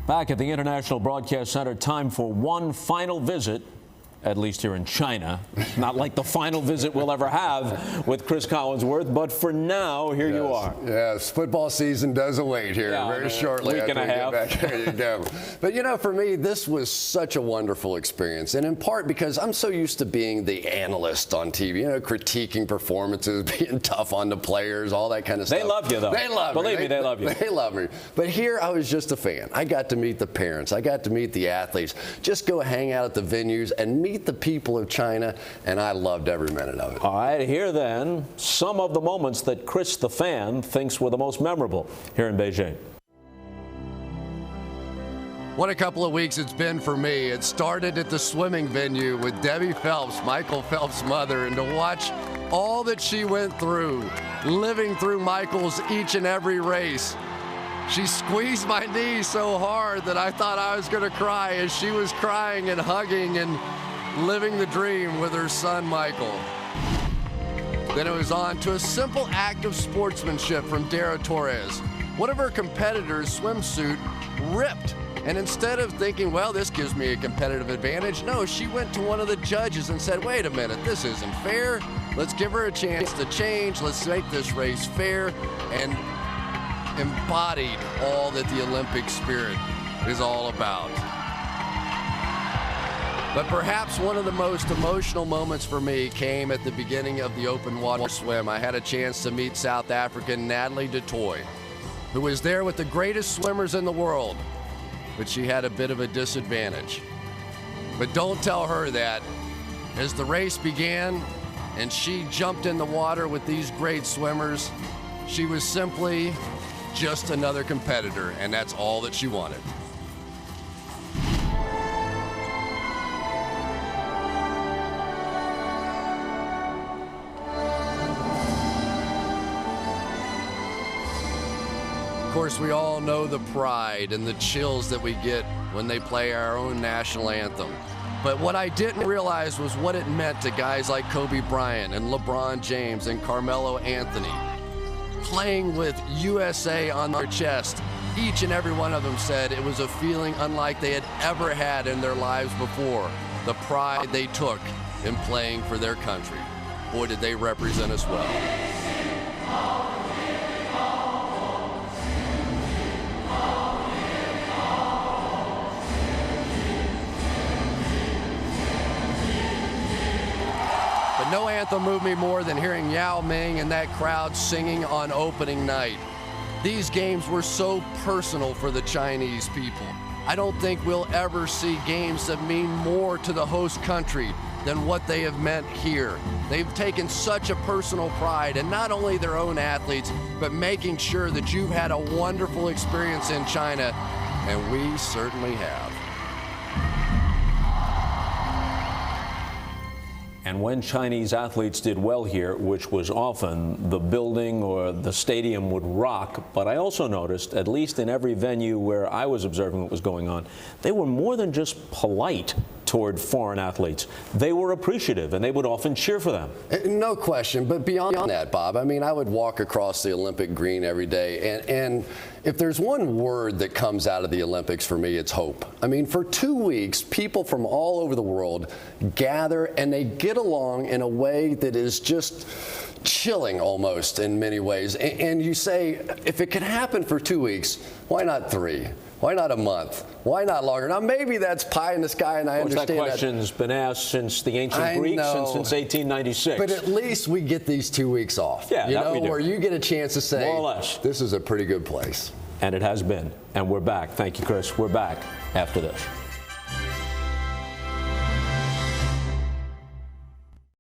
Back at the International Broadcast Center, time for one final visit, at least here in China. Not like the final visit we'll ever have with Chris Collinsworth, but for now, here you are. Yes, football season does await here very shortly. Week and a half. There you go. But, you know, for me, this was such a wonderful experience, and in part because I'm so used to being the analyst on TV, you know, critiquing performances, being tough on the players, all that kind of stuff. They love you, though. They love me. Believe me, they love you. They love me. But here, I was just a fan. I got to meet the parents. I got to meet the athletes. Just go hang out at the venues and meet the people of China, and I loved every minute of it. All right, here then, some of the moments that Chris the fan thinks were the most memorable here in Beijing. What a couple of weeks it's been for me. It started at the swimming venue with Debbie Phelps, Michael Phelps' mother, and to watch all that she went through, living through Michael's each and every race. She squeezed my knee so hard that I thought I was going to cry as she was crying and hugging and living the dream with her son, Michael. Then it was on to a simple act of sportsmanship from Dara Torres. One of her competitors' swimsuit ripped. And instead of thinking, well, this gives me a competitive advantage, no, she went to one of the judges and said, wait a minute, this isn't fair. Let's give her a chance to change. Let's make this race fair. And embodied all that the Olympic spirit is all about. But perhaps one of the most emotional moments for me came at the beginning of the open water swim. I had a chance to meet South African Natalie du Toit, who was there with the greatest swimmers in the world, but she had a bit of a disadvantage. But don't tell her that. As the race began and she jumped in the water with these great swimmers, she was simply just another competitor, and that's all that she wanted. Of course, we all know the pride and the chills that we get when they play our own national anthem. But what I didn't realize was what it meant to guys like Kobe Bryant and LeBron James and Carmelo Anthony, playing with USA on their chest. Each and every one of them said it was a feeling unlike they had ever had in their lives before. The pride they took in playing for their country. Boy, did they represent us well. But no anthem moved me more than hearing Yao Ming and that crowd singing on opening night. These games were so personal for the Chinese people. I don't think we'll ever see games that mean more to the host country than what they have meant here. They've taken such a personal pride in not only their own athletes, but making sure that you've had a wonderful experience in China, and we certainly have. And when Chinese athletes did well here, which was often, the building or the stadium would rock. But I also noticed, at least in every venue where I was observing what was going on, they were more than just polite toward foreign athletes. They were appreciative, and they would often cheer for them. No question, but beyond that, Bob, I mean, I would walk across the Olympic green every day, and if there's one word that comes out of the Olympics for me, it's hope. I mean, for 2 weeks, people from all over the world gather, and they get along in a way that is just chilling almost in many ways. And you say, if it can happen for 2 weeks, why not 3? Why not a month? Why not longer? Now, maybe that's pie in the sky, and I understand that. That question's been asked since the ancient Greeks and since 1896. But at least we get these 2 weeks off. Yeah, you know, we do. where you get a chance to say, more or less, this is a pretty good place. And it has been. And we're back. Thank you, Chris. We're back after this.